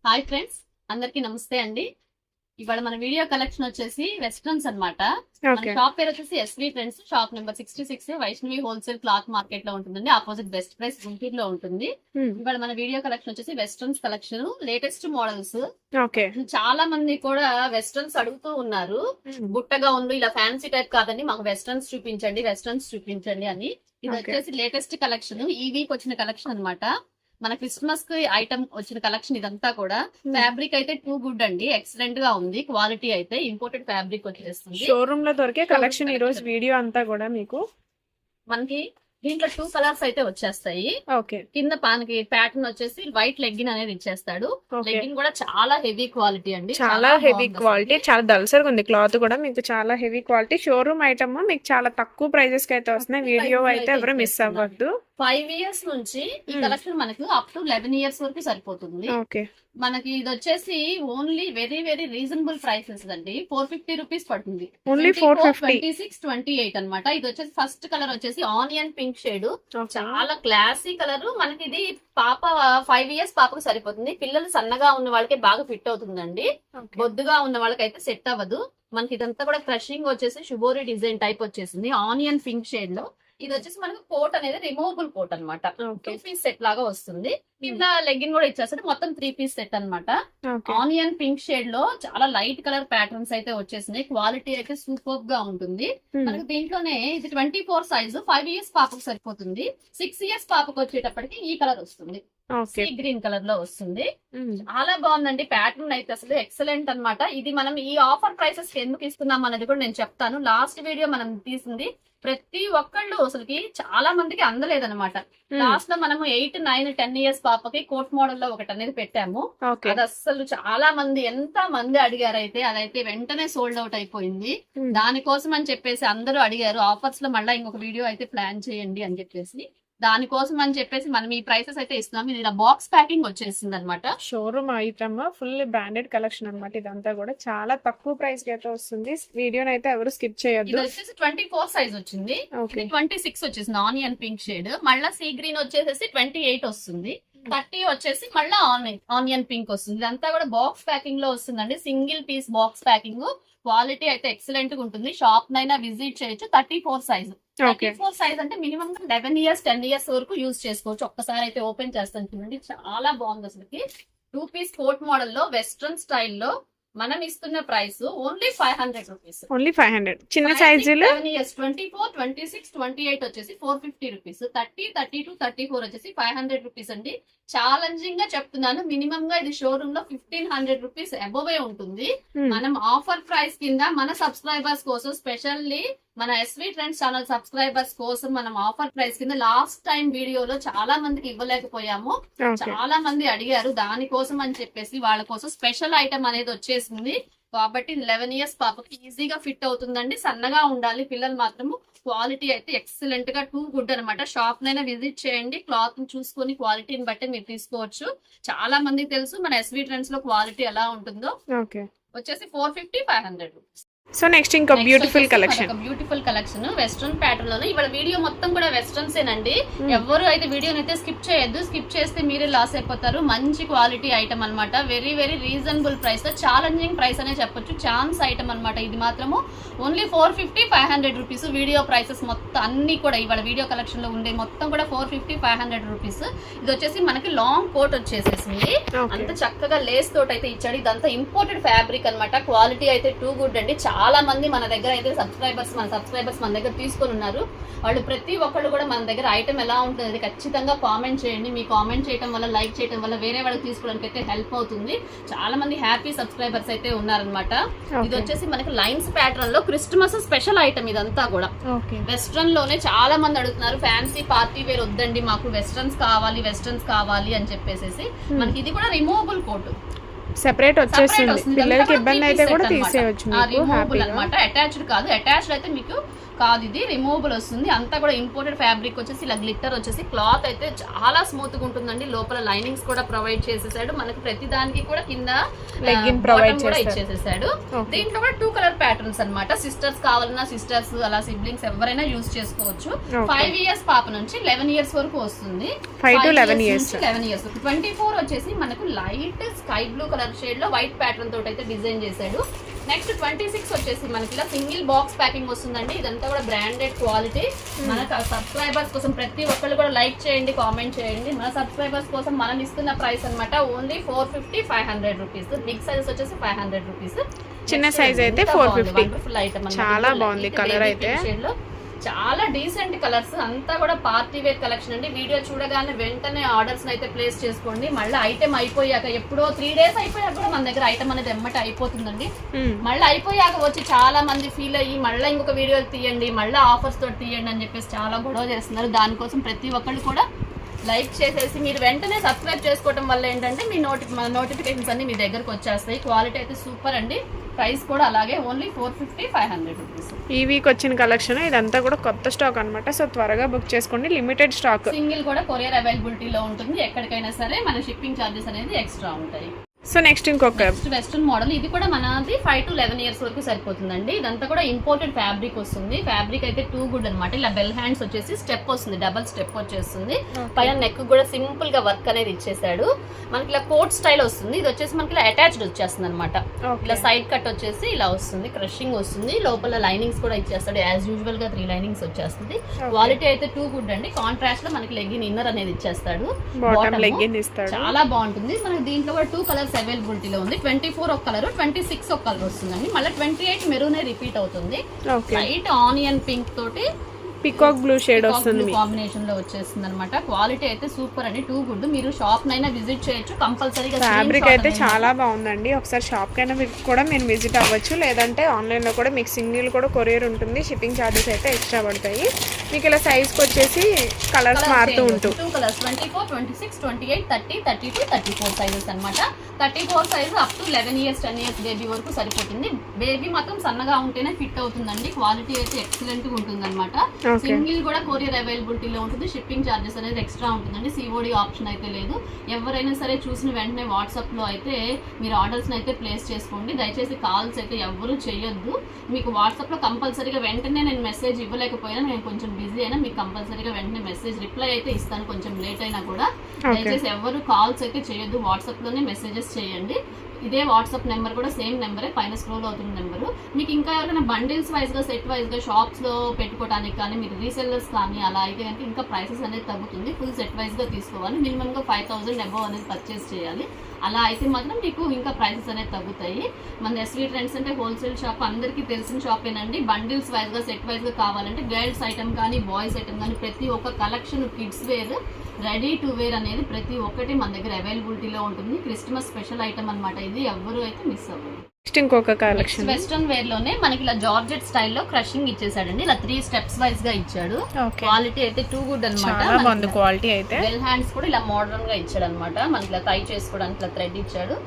Hi friends, అందరికి నమస్తే అండి. ఇవాళ మన వీడియో కలెక్షన్ వచ్చేసి వెస్ట్రన్స్ అన్నమాట. మన షాప్ పేరు వచ్చేసి SV trends, shop number 66, Vaishnavi wholesale cloth market లో ఉంటుందండి. ఆపోజిట్ బెస్ట్ ప్రైస్ గుంటూరులో ఉంటుంది. ఇవాళ మన వీడియో కలెక్షన్ వచ్చేసి వెస్ట్రన్స్ కలెక్షన్, లేటెస్ట్ మోడల్స్. చాలా మంది కూడా వెస్ట్రన్స్ అడుగుతూ ఉన్నారు. బుట్టగా ఉంది, ఇలా ఫ్యాన్సీ టైప్ కాదండి, మాకు వెస్ట్రన్స్ చూపించండి, వెస్ట్రన్స్ చూపించండి అని. ఇది వచ్చేసి లేటెస్ట్ కలెక్షన్, ఈ వీక్ వచ్చిన కలెక్షన్ అన్నమాట. మన క్రిస్మస్ కి ఐటమ్ వచ్చిన కలెక్షన్ ఇదంతా కూడా. ఫ్యాబ్రిక్ అయితే టూ గుడ్ అండి, ఎక్సలెంట్ గా ఉంది. క్వాలిటీ అయితే ఇంపోర్టెడ్ ఫ్యాబ్రిక్ వచ్చేస్తుంది. షోరూమ్ లో దొరికే కలెక్షన్ ఈ రోజు వీడియో అంతా కూడా మీకు మనకి దీంట్లో 2 కలర్స్ అయితే వచ్చేస్తాయి. కింద పానికి ప్యాటర్న్ వచ్చేసి వైట్ లెగ్గిన్ అనేది ఇచ్చేస్తాడు. లెగ్గిన్ కూడా చాలా హెవీ క్వాలిటీ అండి, చాలా హెవీ క్వాలిటీ, చాలా దల్సర్ ఉంది. క్లాత్ కూడా మీకు చాలా హెవీ క్వాలిటీ. షోరూమ్ ఐటమ్ మీకు చాలా తక్కువ ప్రైజెస్ కి అయితే వస్తున్నాయి. వీడియో అయితే ఎవరు మిస్ అవ్వద్దు. 5 years నుంచి ఈ కలెక్షన్ మనకు అప్ టు 11 years వరకు సరిపోతుంది. మనకి ఇది వచ్చేసి only very very reasonable prices అండి. 450 రూపీస్ పడుతుంది. ఓన్లీ 26, 28 అనమాట. ఇది వచ్చేసి ఫస్ట్ కలర్ వచ్చేసి ఆనియన్ పింక్ షేడ్, చాలా క్లాసీ కలర్. మనకి ఇది పాప 5 years పాపకు సరిపోతుంది. పిల్లలు సన్నగా ఉన్న వాళ్ళకి బాగా ఫిట్ అవుతుందండి. బొద్దుగా ఉన్న వాళ్ళకైతే సెట్ అవ్వదు. మనకి ఇదంతా కూడా క్రషింగ్ వచ్చేసి షుబోరి డిజైన్ టైప్ వచ్చేసింది ఆనియన్ పింక్ షేడ్ లో. ఇది వచ్చేసి మనకు కోట్ అనేది రిమూవబుల్ కోట్ అనమాట. 2 పీస్ సెట్ లాగా వస్తుంది. కింద లెగ్గిన్ కూడా ఇచ్చేస్తారు. మొత్తం 3 పీస్ సెట్ అనమాట. ఆనియన్ పింక్ షేడ్ లో చాలా లైట్ కలర్ ప్యాటర్న్స్ అయితే వచ్చేసినాయి. క్వాలిటీ అయితే సూపర్ గా ఉంటుంది. మనకు దీంట్లోనే ఇది 24 సైజు, 5 years పాపకు సరిపోతుంది. 6 years పాపకు వచ్చేటప్పటికి ఈ కలర్ వస్తుంది, గ్రీన్ కలర్ లో వస్తుంది. చాలా బాగుందండి. ప్యాటర్న్ అయితే అసలు ఎక్సలెంట్ అన్నమాట. ఇది మనం ఈ ఆఫర్ ప్రైసెస్ ఎందుకు ఇస్తున్నాం అనేది కూడా నేను చెప్తాను. లాస్ట్ వీడియో మనం తీసింది ప్రతి ఒక్కళ్ళు అసలుకి చాలా మందికి అందలేదన్నమాట. లాస్ట్ లో మనము 8, 9, 10 years పాపకి కోట్ మోడల్ లో ఒకటి అనేది పెట్టాము. అది అసలు చాలా మంది, ఎంత మంది అడిగారు. అయితే అదైతే వెంటనే సోల్డ్ అవుట్ అయిపోయింది. దానికోసం అని చెప్పేసి అందరూ అడిగారు, ఆఫర్స్ లో మళ్ళీ ఇంకొక వీడియో అయితే ప్లాన్ చేయండి అని చెప్పేసి. దానికోసం అని చెప్పేసి మనం ఈ ప్రైసెస్ అయితే ఇస్తున్నాం. ఇది ఇలా బాక్స్ ప్యాకింగ్ వచ్చేసింది అనమాట. Showroom item, full branded collection అనమాట. ఇదంతా కూడా చాలా తక్కువ ప్రైస్ కి అయితే వస్తుంది. వీడియోని అయితే ఎవరు స్కిప్ చేయొద్దు. ఇది వచ్చేసి 24 సైజ్ వచ్చింది, 26 వచ్చేసింది ఆనియన్ పింక్ షేడ్. మళ్ళీ సీ గ్రీన్ వచ్చేసి 28 వస్తుంది. 30 వచ్చేసి మళ్ళీ ఆనియన్ పింక్ వస్తుంది. ఇదంతా కూడా బాక్స్ ప్యాకింగ్ లో వస్తుందండి. Single piece box packing. Quality అయితే ఎక్సలెంట్ గా ఉంటుంది. షాప్ నైనా విజిట్ చేయొచ్చు. 34 సైజ్. 34 సైజ్ అంటే మినిమం 11 years, 10 years వరకు యూజ్ చేసుకోవచ్చు. ఒక్కసారి అయితే ఓపెన్ చేస్తాను చూడండి, చాలా బాగుంది అసలుకి. 2 పీస్ కోట్ మోడల్ లో వెస్ట్రన్ స్టైల్లో మనం ఇస్తున్న ప్రైస్ ఓన్లీ 500 రూపీస్. ఓన్లీ 500. చిన్న సైజులు 24, 26, 28 వచ్చేసి 450 రూపీస్. 30, 32, 34 వచ్చేసి 500 రూపీస్ అండి. ఛాలెంజింగ్ గా చెప్తున్నాను, మినిమం గా ఇది షోరూమ్ లో 1500 రూపీస్ అబోవ్ ఉంటుంది. మనం ఆఫర్ ప్రైస్ కింద మన సబ్స్క్రైబర్స్ కోసం, స్పెషల్లీ మన ఎస్వి ట్రెండ్స్ ఛానల్ సబ్స్క్రైబర్స్ కోసం మనం ఆఫర్ ప్రైస్ కింద లాస్ట్ టైం వీడియోలో చాలా మందికి ఇవ్వలేకపోయాము. చాలా మంది అడిగారు, దానికోసం అని చెప్పేసి వాళ్ళ కోసం స్పెషల్ ఐటమ్ అనేది వచ్చేసింది. కాబట్టి 11 years పాపకి ఈజీగా ఫిట్ అవుతుందండి. సన్నగా ఉండాలి పిల్లలు మాత్రము. క్వాలిటీ అయితే ఎక్సలెంట్ గా టూ గుడ్ అనమాట. షాప్ నైనా విజిట్ చేయండి, క్లాత్ చూసుకొని క్వాలిటీని బట్టి మీరు తీసుకోవచ్చు. చాలా మందికి తెలుసు మన ఎస్వి ట్రెండ్స్ లో క్వాలిటీ ఎలా ఉంటుందో. వచ్చేసి 450, 500 రూపీస్. సో నెక్స్ట్ ఇంకా beautiful collection, beautiful collection western pattern లోనే. ఇవాళ వీడియో మొత్తం కూడా వెస్ట్రన్స్ ఏనండి. ఎవరు అయితే వీడియోని అయితే స్కిప్ చేయొద్దు. స్కిప్ చేస్తే మీరే లాస్ అయిపోతారు. మంచి క్వాలిటీ ఐటమ్ అనమాట. Very very reasonable price, challenging price అనే చెప్పొచ్చు. ఛాన్స్ ఐటమ్ అనమాట. ఇది మాత్రము ఓన్లీ 450, 500 రూపీస్. వీడియో ప్రైసెస్ మొత్తం అన్ని కూడా ఇవాళ వీడియో కలెక్షన్ లో ఉండే మొత్తం కూడా 450, 500 రూపీస్. ఇది వచ్చేసి మనకి లాంగ్ కోట్ వచ్చేసేసింది. అంత చక్కగా లేస్ తోటి అయితే ఇచ్చాడు. ఇదంతా ఇంపోర్టెడ్ ఫ్యాబ్రిక్ అనమాట. క్వాలిటీ అయితే టూ గుడ్ అండి. చాలా మంది మన దగ్గర అయితే మన సబ్స్క్రైబర్స్ మన దగ్గర తీసుకొని ఉన్నారు. వాళ్ళు ప్రతి ఒక్కళ్ళు కూడా మన దగ్గర ఐటమ్ ఎలా ఉంటుంది ఖచ్చితంగా కామెంట్ చేయండి. మీ కామెంట్ చేయడం వల్ల, లైక్ చేయడం వల్ల వేరే వాళ్ళకి తీసుకోవడానికి అయితే హెల్ప్ అవుతుంది. చాలా మంది హ్యాపీ సబ్స్క్రైబర్స్ అయితే ఉన్నారనమాట. ఇది వచ్చేసి మనకి లైన్స్ ప్యాటర్న్ లో క్రిస్మస్ స్పెషల్ ఐటమ్. ఇదంతా కూడా వెస్ట్రన్ లోనే చాలా మంది అడుగుతున్నారు. ఫ్యాన్సీ పార్టీ వేర్ వద్దండి, మాకు వెస్ట్రన్స్ కావాలి అని చెప్పేసి. మనకి ఇది కూడా రిమూవబుల్ కోట్ సెపరేట్ వచ్చేసింది. పిల్లలకి ఇబ్బంది అయితే కూడా తీసేయచ్చు. రిమూవబుల్ అన్నమాట. అటాచ్డ్ కాదు. అటాచ్డ్ అయితే మీకు కాదు, ఇది రిమూవబుల్ వస్తుంది. అంతా కూడా ఇంపోర్టెడ్ ఫ్యాబ్రిక్ వచ్చేసి ఇలా గ్లిట్టర్ వచ్చేసి క్లాత్ అయితే చాలా స్మూత్ గా ఉంటుందండి. లోపల లైనింగ్స్ కూడా ప్రొవైడ్ చేసేసాడు. మనకి ప్రతి దానికి కూడా కింద లెగ్గిన్ ప్రొవైడ్ కూడా ఇచ్చేసేసాడు. దీంట్లో కూడా 2 కలర్ ప్యాటర్న్స్ అన్నమాట. సిస్టర్స్ కావాలన్నా సిస్టర్స్, అలా సిబ్లింగ్స్ ఎవరైనా యూజ్ చేసుకోవచ్చు. 5 ఇయర్స్ పాప నుంచి 11 ఇయర్స్ వరకు వస్తుంది. 5 to 11 ఇయర్స్. 11 ఇయర్స్. 24 వచ్చేసి మనకు light sky blue colour shade లో వైట్ ప్యాటర్న్ తోటి అయితే డిజైన్ చేశాడు. నెక్స్ట్ 26 వచ్చేసి మనకి ఇలా సింగిల్ బాక్స్ ప్యాకింగ్ వస్తుందండి. ఇదంతా కూడా బ్రాండెడ్ క్వాలిటీ. మన సబ్స్క్రైబర్స్ కోసం ప్రతి ఒక్కళ్ళు కూడా లైక్ చేయండి, కామెంట్ చేయండి. మన సబ్స్క్రైబర్స్ కోసం మనం ఇస్తున్న ప్రైస్ అన్నమాట ఓన్లీ 450, 500 రూపీస్. బిగ్ సైజ్ వచ్చేసి 500 రూపీస్. చిన్న సైజ్ అయితే 450. వండర్ఫుల్ ఐటమ్, చాలా బాగుంది కలర్ అయితే. చాలా డీసెంట్ కలర్స్, అంతా కూడా పార్టీ వేర్ కలెక్షన్ అండి. వీడియో చూడగానే వెంటనే ఆర్డర్స్ అయితే ప్లేస్ చేసుకోండి. మళ్ళీ ఐటమ్ అయిపోయాక ఎప్పుడో 3 డేస్ అయిపోయాక కూడా మన దగ్గర ఐటమ్ అనేది ఎమ్మటి అయిపోతుందండి. మళ్ళీ అయిపోయాక వచ్చి చాలా మంది ఫీల్ అయ్యి మళ్ళీ ఇంకొక వీడియో తీయండి, మళ్ళీ ఆఫర్స్ తోటి తీయండి అని చెప్పేసి చాలా గొడవ చేస్తున్నారు. దానికోసం ప్రతి ఒక్కళ్ళు కూడా లైక్ చేసేసి మీరు వెంటనే సబ్స్క్రైబ్ చేసుకోవడం వల్ల ఏంటంటే మీ నోటిఫికేషన్స్ అన్ని మీ దగ్గరకు వచ్చేస్తాయి. క్వాలిటీ అయితే సూపర్ అండి. ప్రైస్ కూడా అలాగే ఓన్లీ 450, 500 రూపీస్. ఈ వీక్ వచ్చిన కలెక్షన్ ఇదంతా కూడా కొత్త స్టాక్ అన్నమాట. సో త్వరగా బుక్ చేసుకోండి, లిమిటెడ్ స్టాక్. సింగిల్ కూడా కొరియర్ అవైలబిలిటీలో ఉంటుంది. ఎక్కడికైనా సరే మన షిప్పింగ్ ఛార్జెస్ అనేది ఎక్స్ట్రా ఉంటాయి. సో నెక్స్ట్ ఇంకొక వెస్టర్న్ మోడల్. ఇది కూడా మనది 5 to 11 ఇయర్స్ వరకు సరిపోతుందండి. ఇదంతా కూడా ఇంపోర్టెడ్ ఫ్యాబ్రిక్ వస్తుంది. ఫ్యాబ్రిక్ అయితే టూ గుడ్ అనమాట. ఇలా బెల్ హ్యాండ్స్ వచ్చేసి స్టెప్ వస్తుంది, డబల్ స్టెప్ వచ్చేస్తుంది. పైన నెక్ కూడా సింపుల్ గా వర్క్ అనేది ఇచ్చేసాడు. మనకి ఇలా కోట్ స్టైల్ వస్తుంది. ఇది వచ్చేసి మనకి ఇలా అటాచ్డ్ వచ్చేస్తుంది అనమాట. ఇలా సైడ్ కట్ వచ్చేసి ఇలా వస్తుంది, క్రషింగ్ వస్తుంది. లోపల లైనింగ్స్ కూడా ఇచ్చేస్తాడు. యాజ్ యూజువల్ గా 3 లైనింగ్స్ వచ్చేస్తుంది. క్వాలిటీ అయితే టూ గుడ్ అండి. కాంట్రాస్ట్ లో మనకి లెగ్గిన్ ఇన్నర్ అనేది ఇచ్చేస్తాడు. చాలా బాగుంటుంది. మనకి దీంట్లో కూడా 2 కలర్స్ అవైలబిలిటీలో ఉంది. 24 ఒక కలర్, 26 ఒక కలర్ వస్తుందండి. మళ్ళీ 28 మెరూనే రిపీట్ అవుతుంది. లైట్ ఆనియన్ పింక్ తోటి పికాక్ బ్లూ షేడ్ వస్తుంది, కాంబినేషన్ లో వచ్చేస్తుంది అనమాట. క్వాలిటీ అయితే సూపర్ అండి, టూ గుడ్. మీరు షాప్ నైనా విజిట్ చేయొచ్చు కంపల్సరీగా. ఫ్యాబ్రిక్ అయితే చాలా బాగుందండి. ఒకసారి షాప్ కైనా కూడా మీరు విజిట్ అవ్వచ్చు, లేదంటే ఆన్లైన్ లో కూడా మీకు సింగిల్ కూడా కొరియర్ ఉంటుంది. షిప్పింగ్ ఛార్జెస్ అయితే ఎక్స్ట్రా పడతాయి. మీకు ఇలా సైజ్ కి వచ్చేసి కలర్స్ మారుతూ ఉంటుంది. 2 కలర్స్ 24, 26, 28, 30, 32, 34 సైజెస్ అనమాట. 34 size up to 11 years 10 years baby వరకు సరిపోతుంది. బేబీ మాత్రం సన్నగా ఉంటేనే ఫిట్ అవుతుందండి. క్వాలిటీ అయితే ఎక్సలెంట్ గా ఉంటుంది అనమాట. సింగిల్ కూడా కొరియర్ అవైలబిలిటీలో ఉంటుంది. షిప్పింగ్ ఛార్జెస్ అనేది ఎక్స్ట్రా ఉంటుందండి. సిఓడి ఆప్షన్ అయితే లేదు. ఎవరైనా సరే చూసిన వెంటనే వాట్సాప్ లో అయితే మీరు ఆర్డర్స్ అయితే ప్లేస్ చేసుకోండి. దయచేసి కాల్స్ అయితే ఎవరు చేయొద్దు. మీకు వాట్సాప్ లో కంపల్సరీగా వెంటనే నేను మెసేజ్ ఇవ్వలేకపోయినా, నేను కొంచెం బిజీ అయినా మీకు కంపల్సరీగా వెంటనే మెసేజ్ రిప్లై అయితే ఇస్తాను, కొంచెం లేట్ అయినా కూడా. దయచేసి ఎవరు కాల్స్ అయితే చేయొద్దు, వాట్సాప్ లోనే మెసేజెస్ చేయండి. ఇదే వాట్సాప్ నెంబర్ కూడా సేమ్ నెంబరే, పైన స్క్రోల్ అవుతున్న నెంబరు. మీకు ఇంకా ఎవరైనా బండిల్స్ వైజ్ గా సెట్ వైజ్ గా షాప్స్ లో పెట్టుకోవడానికి కానీ, మీరు రీసెల్లర్స్ కానీ అలా అయితే కనుక ఇంకా ప్రైసెస్ అనేది తగ్గుతుంది. ఫుల్ సెట్ వైజ్ గా తీసుకోవాలి. మినిమం గా 5,000 అబౌవ్ అనేది పర్చేస్ చేయాలి. అలా అయితే మాత్రం మీకు ఇంకా ప్రైసెస్ అనేది తగ్గుతాయి. మన ఎస్వీ ట్రెండ్స్ అంటే హోల్సేల్ షాప్, అందరికీ తెలిసిన షాపేనండి. బండిల్స్ వైజ్ గా సెట్ వైజ్ గా కావాలంటే గర్ల్స్ ఐటమ్ కానీ బాయ్స్ ఐటమ్ కానీ ప్రతి ఒక్క collection, kids wear, ready to wear అనేది ప్రతి ఒక్కటి మన దగ్గర అవైలబిలిటీలో ఉంటుంది. క్రిస్మస్ స్పెషల్ ఐటమ్ అనమాట. ఇది ఎవరు అయితే మిస్ అవ్వరు. ఇంకొక కలెక్షన్ వెస్టర్న్ వేర్ లోనే మనకి ఇలా జార్జెట్ స్టైల్లో క్రషింగ్ ఇచ్చేసాడండి. ఇలా 3 స్టెప్స్ వైజ్ గా ఇచ్చాడు. క్వాలిటీ అయితే టూ గుడ్ అనమాట. క్వాలిటీ అయితే వెల్ హ్యాండ్స్ కూడా ఇలా మోడర్న్ గా ఇచ్చాడు అనమాట. మనకి ఇలా టై చేసుకోవడానికి ఇలా థ్రెడ్ ఇచ్చాడు.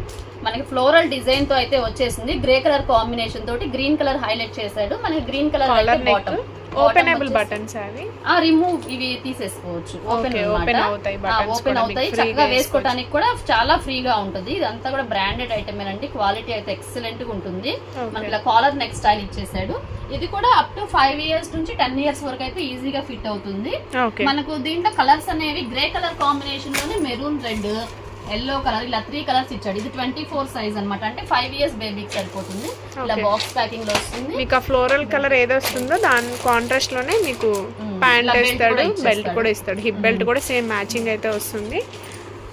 మనకి ఫ్లోరల్ డిజైన్ తో అయితే వచ్చేసింది. గ్రే కలర్ కాంబినేషన్ తోటి గ్రీన్ కలర్ హైలైట్ చేశాడు. మనకి green colour bottom, openable buttons అవి రిమూవ్ ఇవి తీసేసుకోవచ్చు. ఓపెన్ అవుతాయి. చక్కగా వేసుకోవడానికి కూడా చాలా ఫ్రీగా ఉంటుంది. ఇదంతా కూడా బ్రాండెడ్ ఐటమ్ అండి. క్వాలిటీ అయితే ఎక్సలెంట్ గా ఉంటుంది. మనకి ఇలా కాలర్ నెక్ స్టైల్ ఇచ్చేసాడు. ఇది కూడా అప్ టు 5 ఇయర్స్ నుంచి 10 ఇయర్స్ వరకు అయితే ఈజీగా ఫిట్ అవుతుంది. మనకు దీంట్లో కలర్స్ అనేవి గ్రే కలర్ కాంబినేషన్ లోనే మెరూన్, రెడ్, ఎల్లో కలర్, ఇలా 3 కలర్స్ ఇచ్చాడు. ఇది 24 సైజ్ అనమాట. అంటే 5 ఇయర్స్ బేబీకి సరిపోతుంది. ఇలా బాక్స్ ప్యాకింగ్ లో వస్తుంది. మీకు ఆ ఫ్లోరల్ కలర్ ఏదో వస్తుందో దాని కాంట్రాస్ట్ లోనే మీకు ప్యాంట్ ఇస్తాడు, బెల్ట్ కూడా ఇస్తాడు. హిప్ బెల్ట్ కూడా సేమ్ మ్యాచింగ్ అయితే వస్తుంది.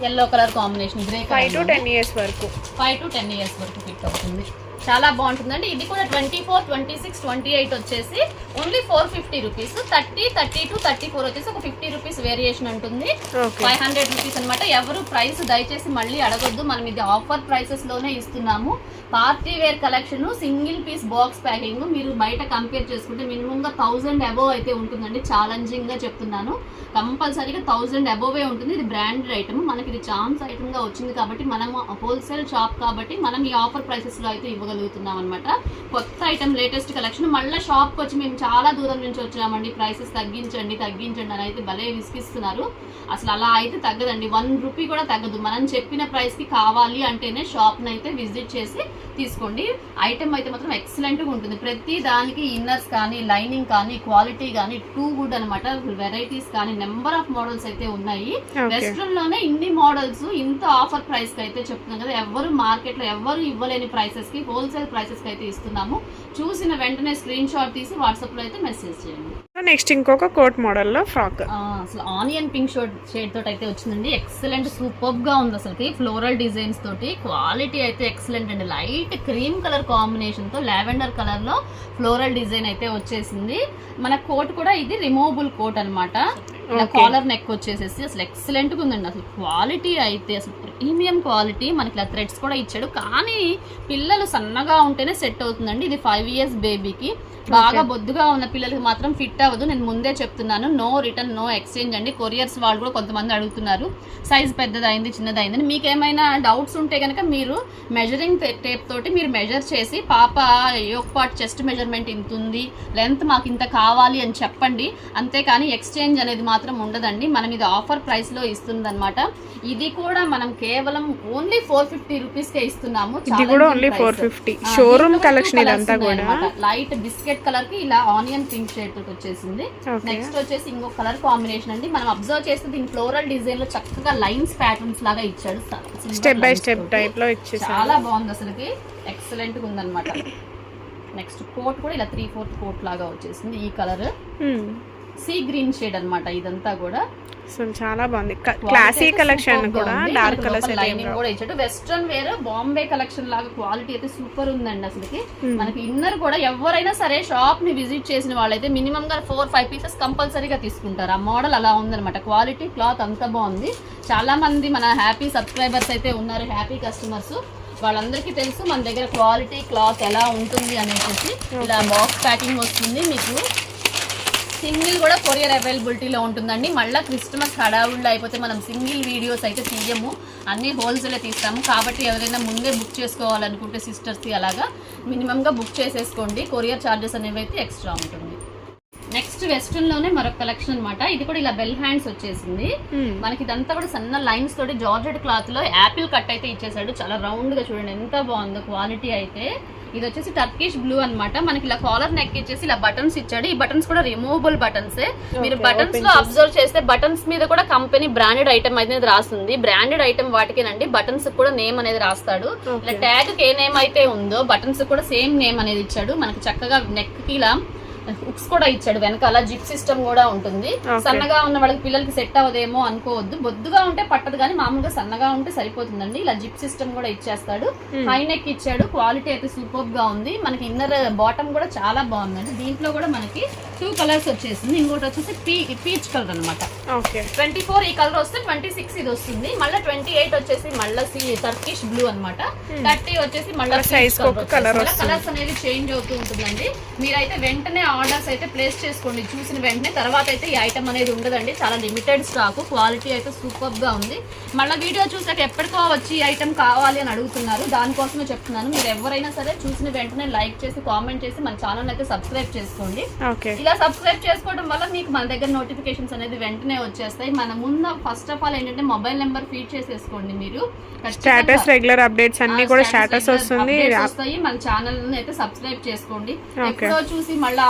Yellow colour combination, grey colour. 5 to 10 years వరకు 5 to 10 ఇయర్స్ వరకు ఫిట్ అవుతుంది. చాలా బాగుంటుందండి. ఇది కూడా 24, 26, 28 వచ్చేసి ఓన్లీ 450 రూపీస్. 30, 32, 34 వచ్చేసి ఒక 50 రూపీస్ వేరియేషన్ ఉంటుంది. 500 రూపీస్ అనమాట. ఎవరు ప్రైస్ దయచేసి మళ్ళీ అడగొద్దు. మనం ఇది ఆఫర్ ప్రైసెస్ లోనే ఇస్తున్నాము. Party wear collection, single piece box packing. మీరు బయట కంపేర్ చేసుకుంటే మినిమం గా 1000 అబోవ్ అయితే ఉంటుందండి. ఛాలెంజింగ్ గా చెప్తున్నాను. కంపల్సరీగా 1000 అబోవే ఉంటుంది. ఇది బ్రాండెడ్ ఐటమ్. మనకి ఇది ఛాన్స్ ఐటమ్ గా వచ్చింది కాబట్టి, మనం హోల్సేల్ షాప్ కాబట్టి మనం ఈ ఆఫర్ ప్రైసెస్ లో అయితే ఇవ్వగలుగుతాం. చూపించగలుగుతున్నాం అనమాట. కొత్త ఐటమ్ లేటెస్ట్ కలెక్షన్. మళ్ళీ షాప్కి వచ్చి మేము చాలా దూరం నుంచి వచ్చామండి, ప్రైసెస్ తగ్గించండి అని అయితే భలే విసిగిస్తున్నారు. అసలు అలా అయితే తగ్గదండి, 1 రూపీ కూడా తగ్గదు. మనం చెప్పిన ప్రైస్కి కావాలి అంటేనే షాప్ని అయితే విజిట్ చేసి తీసుకోండి. ఐటమ్ అయితే మాత్రం ఎక్సలెంట్గా ఉంటుంది. ప్రతి దానికి ఇన్నర్స్ కానీ, లైనింగ్ కానీ, క్వాలిటీ కానీ టూ గుడ్ అనమాట. వెరైటీస్ కానీ నెంబర్ ఆఫ్ మోడల్స్ అయితే ఉన్నాయి. వెస్ట్రన్ లోనే ఇన్ని మోడల్స్ ఇంత ఆఫర్ ప్రైస్ కి అయితే చెప్తున్నాం కదా, ఎవరు మార్కెట్ లో ఎవరు ఇవ్వలేని ప్రైసెస్ కి, హోల్సేల్ ప్రైసెస్ కి అయితే ఇస్తున్నాము. చూసిన వెంటనే స్క్రీన్ షాట్ తీసి వాట్సాప్ లో అయితే మెసేజ్ చేయండి. నెక్స్ట్ ఇంకొక కోట్ మోడల్ లో ఫ్రాక్, అసలు ఆనియన్ పింక్ షేడ్ తోటి అయితే వచ్చిందండి. ఎక్సలెంట్ సూపర్ గా ఉంది అసలుకి. ఫ్లోరల్ డిజైన్స్ తోటి క్వాలిటీ అయితే ఎక్సలెంట్ అండి. లైట్ క్రీమ్ కలర్ కాంబినేషన్ తో లావెండర్ కలర్ లో ఫ్లోరల్ డిజైన్ అయితే వచ్చేసింది. మన కోట్ కూడా ఇది రిమూవబుల్ కోట్ అనమాట. కాలర్ నెక్ వచ్చేసేసి అసలు ఎక్సలెంట్ గా ఉందండి. అసలు క్వాలిటీ అయితే అసలు ప్రీమియం క్వాలిటీ. మనకి ఇలా థ్రెడ్స్ కూడా ఇచ్చాడు, కానీ పిల్లలు సన్నగా ఉంటేనే సెట్ అవుతుందండి. ఇది 5 years బేబీకి. బాగా బొద్దుగా ఉన్న పిల్లలకి మాత్రం ఫిట్ అవ్వదు, నేను ముందే చెప్తున్నాను. నో రిటర్న్, నో ఎక్స్చేంజ్ అండి. కొరియర్స్ వాళ్ళు కూడా కొంతమంది అడుగుతున్నారు, సైజ్ పెద్దదైంది చిన్నదైందని. మీకు ఏమైనా డౌట్స్ ఉంటే కనుక మీరు మెజరింగ్ టేప్ తోటి మీరు మెజర్ చేసి, పాప యోక్ పార్ట్ చెస్ట్ మెజర్మెంట్ ఇంత ఉంది, లెంత్ మాకు ఇంత కావాలి అని చెప్పండి. అంతేకాని ఎక్స్చేంజ్ అనేది మాత్రం ఉండదండి. మనం ఇది ఆఫర్ ప్రైస్ లో ఇస్తుంది అనమాట. ఇది కూడా మనం కేవలం ఓన్లీ 450 రూపీస్కే ఇస్తున్నాము. షోరూమ్ కలెక్షన్ ఇదంతా కూడా. లైట్ బిస్కెట్ కలర్ కి ఇలా ఆనియన్ పింక్ షేడ్ తోటి వచ్చేసింది. నెక్స్ట్ వచ్చేసి ఇంకొక కలర్ కాంబినేషన్ అండి. మనం అబ్జర్వ్ చేస్తే దీని ఫ్లోరల్ డిజైన్ లో చక్కగా లైన్స్ ప్యాటర్న్స్ లాగా ఇచ్చాడు. స్టెప్ బై స్టెప్ టైప్ లో ఇచ్చేసాడు. చాలా బాగుంది అసలుకి, ఎక్సలెంట్ గా ఉందన్నమాట. నెక్స్ట్ కోట్ కూడా ఇలా 3/4 కోట్ లాగా వచ్చేసింది. ఈ కలర్ సీ గ్రీన్ షేడ్ అన్నమాట. ఇదంతా కూడా చాలా బాగుంది. క్లాసీ కలెక్షన్ కూడా, డార్క్ కలర్స్ లైనింగ్ కూడా ఇచ్చాడు. వెస్ట్రన్ వేర్ బాంబే కలెక్షన్ లాగా క్వాలిటీ అయితే సూపర్ ఉందండి అసలుకి. మనకి ఇన్నర్ కూడా ఎవరైనా సరే షాప్ ని విజిట్ చేసిన వాళ్ళైతే మినిమం గా 4-5 పీసెస్ కంపల్సరీగా తీసుకుంటారు. ఆ మోడల్ అలా ఉందన్నమాట. క్వాలిటీ క్లాత్ అంత బాగుంది. చాలా మంది మన హ్యాపీ సబ్స్క్రైబర్స్ అయితే ఉన్నారు, హ్యాపీ కస్టమర్స్. వాళ్ళందరికీ తెలుసు మన దగ్గర క్వాలిటీ క్లాత్ ఎలా ఉంటుంది అనేసి. ఇలా బాక్స్ ప్యాకింగ్ వస్తుంది మీకు. సింగిల్ కూడా కొరియర్ అవైలబిలిటీలో ఉంటుందండి. మళ్ళీ క్రిస్మస్ హడావుల్లో అయిపోతే మనం సింగిల్ వీడియోస్ అయితే తీయము, అన్నీ హోల్సేలే తీస్తాము. కాబట్టి ఎవరైనా ముందే బుక్ చేసుకోవాలనుకుంటే సిస్టర్స్కి అలాగా మినిమంగా బుక్ చేసేసుకోండి. కొరియర్ ఛార్జెస్ అనేవి అయితే ఎక్స్ట్రా ఉంటుంది. నెక్స్ట్ వెస్ట్రన్ లోనే మరొక కలెక్షన్ అనమాట. ఇది కూడా ఇలా బెల్ హ్యాండ్స్ వచ్చేసింది. మనకి ఇదంతా కూడా సన్న లైన్స్ తోటి జార్జెట్ క్లాత్ లో యాపిల్ కట్ అయితే ఇచ్చేసాడు. చాలా రౌండ్ గా చూడండి ఎంత బాగుందో క్వాలిటీ అయితే. ఇది వచ్చేసి టర్కిష్ బ్లూ అన్నమాట. మనకి ఇలా కాలర్ నెక్ ఇచ్చేసి ఇలా బటన్స్ ఇచ్చాడు. ఈ బటన్స్ కూడా రిమూవబుల్ బటన్స్. మీరు బటన్స్ లో అబ్జర్వ్ చేస్తే బటన్స్ మీద కూడా కంపెనీ బ్రాండెడ్ ఐటమ్ అనేది రాస్తుంది. బ్రాండెడ్ ఐటమ్ వాటికేనండి బటన్స్ కూడా నేమ్ అనేది రాస్తాడు. ఇలా ట్యాగ్ ఏ నేమ్ అయితే ఉందో బటన్స్ కూడా సేమ్ నేమ్ అనేది ఇచ్చాడు. మనకి చక్కగా నెక్ కి ఇలా హుక్స్ కూడా ఇచ్చాడు. వెనకాల జిప్ సిస్టమ్ కూడా ఉంటుంది. సన్నగా ఉన్న వాళ్ళకి పిల్లలకి సెట్ అవ్వదేమో అనుకోవద్దు. బొద్దుగా ఉంటే పట్టదు, కానీ మామూలుగా సన్నగా ఉంటే సరిపోతుందండి. ఇలా జిప్ సిస్టమ్ కూడా ఇచ్చేస్తాడు. హై నెక్ ఇచ్చాడు. క్వాలిటీ అయితే సూపర్ గా ఉంది. మనకి ఇన్నర్ బాటమ్ కూడా చాలా బాగుందండి. దీంట్లో కూడా మనకి 2 కలర్స్ వచ్చేసింది. ఇంకోటి వచ్చేసి పీచ్ కలర్ అనమాట. 24 ఈ కలర్ వస్తే 26 ఇది వస్తుంది. మళ్ళీ 28 వచ్చేసి మళ్ళీ టర్కిష్ బ్లూ అనమాట. 30 వచ్చేసి మళ్ళీ కలర్స్ అనేది చేంజ్ అవుతూ ఉంటుందండి. మీరైతే వెంటనే ఆర్డర్స్ అయితే ప్లేస్ చేసుకోండి చూసిన వెంటనే. తర్వాత అయితే ఈ ఐటమ్ అనేది ఉండదండి, చాలా లిమిటెడ్ స్టాక్. క్వాలిటీ అయితే సూపర్ గా ఉంది. మళ్ళీ వీడియో చూసాక ఎప్పటికో వచ్చి ఈ ఐటమ్ కావాలి అని అడుగుతున్నారు, దానికోసమే చెప్తున్నాను. మీరు ఎవరైనా సరే చూసిన వెంటనే లైక్ చేసి కామెంట్ చేసి మన ఛానల్ అయితే సబ్స్క్రైబ్ చేసుకోండి. ఇలా సబ్స్క్రైబ్ చేసుకోవడం వల్ల మీకు మన దగ్గర నోటిఫికేషన్స్ అనేది వెంటనే వచ్చేస్తాయి. మన ముందు ఫస్ట్ ఆఫ్ ఆల్ ఏంటంటే మొబైల్ నెంబర్ ఫీడ్ చేసేసుకోండి. మీరు స్టేటస్ రెగ్యులర్ అప్డేట్స్ అన్ని కూడా స్టేటస్ వస్తుంది. మన ఛానల్ అయితే సబ్స్క్రైబ్ చేసుకోండి. ఎప్పుడో చూసి మళ్ళీ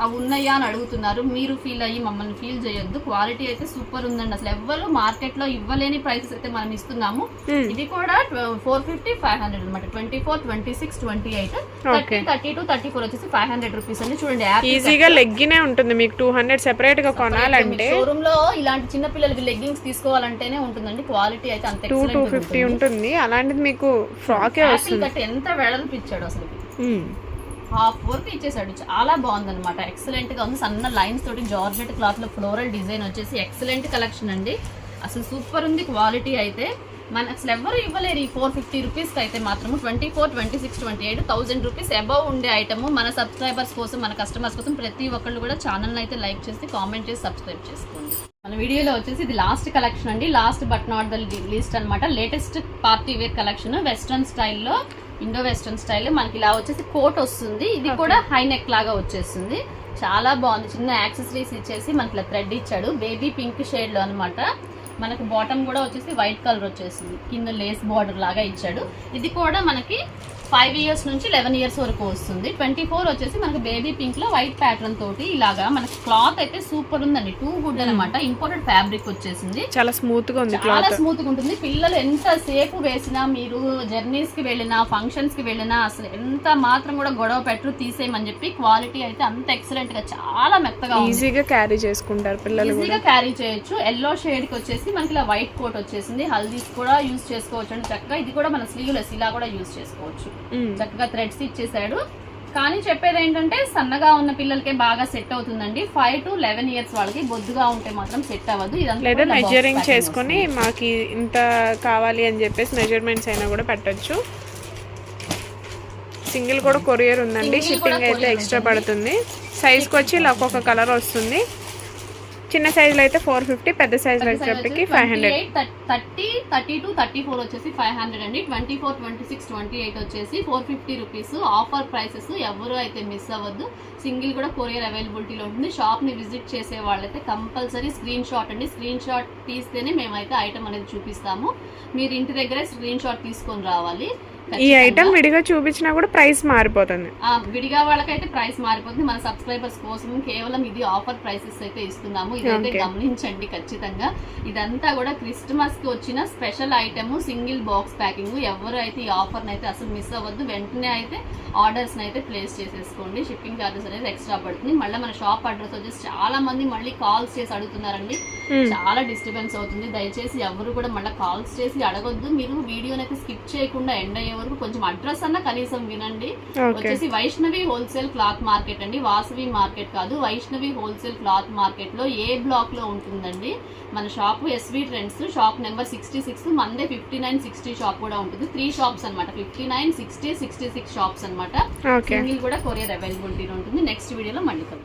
అవి ఉన్నాయా అని అడుగుతున్నారు. మీరు ఫీల్ అయ్యి మమ్మల్ని ఫీల్ చేయొద్దు. క్వాలిటీ అయితే సూపర్ ఉందండి. అసలు ఎవరు మార్కెట్ లో ఇవ్వలేని ప్రైసెస్ అయితే మనం ఇస్తున్నాము. ఇది కూడా 450, 500 అనమాట. 24, 26, 28, 30, 32, 34 వచ్చేసి 500 రూపీస్ అని చూడండి. ఈజీగా లెగ్గినే ఉంటుంది. మీకు 200 సెపరేట్ గా కొనాలంటే షోరూమ్ లో ఇలాంటి చిన్న పిల్లలకి లెగ్గింగ్స్ తీసుకోవాలంటేనే ఉంటుందండి. క్వాలిటీ అయితే అంత 250 ఉంటుంది. అలాంటిది మీకు ఫ్రాకే వస్తుంది. ఎంత వెడల్పు ఇచ్చాడు అసలు. హాఫ్ వర్క్ ఇచ్చేసాడు. చాలా బాగుంది అనమాట. ఎక్సలెంట్ గా ఉంది. సన్న లైన్స్ తోటి జార్జెట్ క్లాత్ లో ఫ్లోరల్ డిజైన్ వచ్చేసి ఎక్సలెంట్ కలెక్షన్ అండి. అసలు సూపర్ ఉంది క్వాలిటీ అయితే. మనకు అసలు ఎవరు ఇవ్వలేరు ఈ 450 రూపీస్కి అయితే మాత్రము. 24, 26, 28, 1000 రూపీస్ అబవ్ ఉండే ఐటమ్ మన సబ్స్క్రైబర్స్ కోసం, మన కస్టమర్స్ కోసం ప్రతి ఒక్కళ్ళు కూడా ఛానల్ అయితే లైక్ చేసి కామెంట్ చేసి సబ్స్క్రైబ్ చేసుకోండి. మన వీడియోలో వచ్చేసి ఇది లాస్ట్ కలెక్షన్ అండి, last but not the least అన్నమాట. Latest party wear collection western స్టైల్లో, ఇండో వెస్ట్రన్ స్టైల్. మనకి ఇలా వచ్చేసి కోట్ వస్తుంది, ఇది కూడా హై నెక్ లాగా వచ్చేస్తుంది. చాలా బాగుంది. చిన్న యాక్సెసరీస్ ఇచ్చేసి మనకి ఇలా థ్రెడ్ ఇచ్చాడు, బేబీ పింక్ షేడ్ లో అనమాట. మనకు బాటమ్ కూడా వచ్చేసి వైట్ కలర్ వచ్చేసింది, కింద లేస్ బార్డర్ లాగా ఇచ్చాడు. ఇది కూడా మనకి 5 years నుంచి 11 years వరకు వస్తుంది. 24 వచ్చేసి మనకి బేబీ పింక్ లో వైట్ ప్యాటర్న్ తోటి ఇలాగా. మనకి క్లాత్ అయితే సూపర్ ఉందండి, టూ గుడ్ అనమాట. ఇంపోర్టెడ్ ఫ్యాబ్రిక్ వచ్చేసింది, చాలా స్మూత్ గా ఉంది, చాలా స్మూత్ గా ఉంటుంది. పిల్లలు ఎంత సేపు వేసినా, మీరు జర్నీస్ కి వెళ్ళినా, ఫంక్షన్స్ కి వెళ్ళినా అసలు ఎంత మాత్రం కూడా గొడవ పెట్టరు, తీసేయమని చెప్పి. క్వాలిటీ అయితే అంత ఎక్సలెంట్ గా, చాలా మెత్తగా, ఈజీగా క్యారీ చేసుకుంటారు పిల్లలు, ఈజీగా క్యారీ చేయొచ్చు. ఎల్లో షేడ్ కి వచ్చేసి మనకి ఇలా వైట్ కోట్ వచ్చేసింది. హల్దీస్ కూడా యూజ్ చేసుకోవచ్చు అండి చక్కగా. ఇది కూడా మన స్లీవ్లెస్ ఇలా కూడా యూజ్ చేసుకోవచ్చు. చక్కగా థ్రెడ్స్ ఇచ్చేసాడు. కానీ చెప్పేది ఏంటంటే సన్నగా ఉన్న పిల్లలకే బాగా సెట్ అవుతుందండి. 5 to 11 years వాళ్ళకి, బొద్దుగా ఉంటే మాత్రం సెట్ అవ్వదు. లేదా మెజరింగ్ చేసుకుని మాకు ఇంత కావాలి అని చెప్పేసి మెజర్మెంట్స్ అయినా కూడా పెట్టొచ్చు. సింగిల్ కూడా కొరియర్ ఉందండి, షిప్పింగ్ అయితే ఎక్స్ట్రా పడుతుంది. సైజ్కి వచ్చి ఇలా ఒక్కొక్క కలర్ వస్తుంది. చిన్న సైజులో అయితే 450, పెద్ద సైజులో వచ్చేప్పటికి 500. 30, 32, 34 వచ్చేసి 500 అండి. 24, 26, 28 వచ్చేసి 450 రూపీస్. ఆఫర్ ప్రైసెస్, ఎవరు అయితే మిస్ అవ్వద్దు. సింగిల్ కూడా కొరియర్ అవైలబిలిటీలో ఉంటుంది. షాప్ ని విజిట్ చేసే వాళ్ళైతే కంపల్సరీ స్క్రీన్ షాట్ అండి, స్క్రీన్ షాట్ తీస్తేనే మేమైతే ఐటమ్ అనేది చూపిస్తాము. మీరు ఇంటి దగ్గరే స్క్రీన్ షాట్ తీసుకొని రావాలి. ఈ ఐటమ్ విడిగా చూపించినా కూడా ప్రైస్ మారిపోతుంది. విడిగా వాళ్ళకైతే ప్రైస్ మారిపోతుంది. మన సబ్స్క్రైబర్స్ కోసం కేవలం ఇది ఆఫర్ ప్రైసెస్ అయితే ఇస్తున్నాము. ఇదైతే గమనించండి ఖచ్చితంగా. ఇదంతా కూడా క్రిస్మస్ కి వచ్చిన special item, single box packing. ఎవరు అయితే ఈ ఆఫర్ అయితే అసలు మిస్ అవ్వద్దు. వెంటనే అయితే ఆర్డర్స్ అయితే ప్లేస్ చేసేసుకోండి. షిప్పింగ్ చార్జెస్ అనేది ఎక్స్ట్రా పడుతుంది. మళ్ళీ మన షాప్ అడ్రస్ వచ్చేసి చాలా మంది మళ్ళీ కాల్స్ చేసి అడుగుతున్నారండి, చాలా డిస్టర్బెన్స్ అవుతుంది. దయచేసి ఎవరు కూడా మళ్ళీ కాల్స్ చేసి అడగొద్దు. మీరు వీడియోని అయితే స్కిప్ చేయకుండా ఎండ్ అయ్యే వరకు కొంచెం అడ్రస్ అన్న కనీసం వినండి. వచ్చేసి వైష్ణవి హోల్సేల్ క్లాత్ మార్కెట్ అండి, వాసవి మార్కెట్ కాదు, వైష్ణవి హోల్సేల్ క్లాత్ మార్కెట్ లో ఏ బ్లాక్ లో ఉంటుందండి మన shop. S V trends shop number 66. మందే 59, 60 షాప్ కూడా ఉంటుంది. 3 షాప్స్ అనమాట, 59, 60, 66 షాప్స్ అనమాట. సింగిల్ కూడా కొరియర్ అవైలబిలిటీ ఉంటుంది. నెక్స్ట్ వీడియోలో మళ్ళీ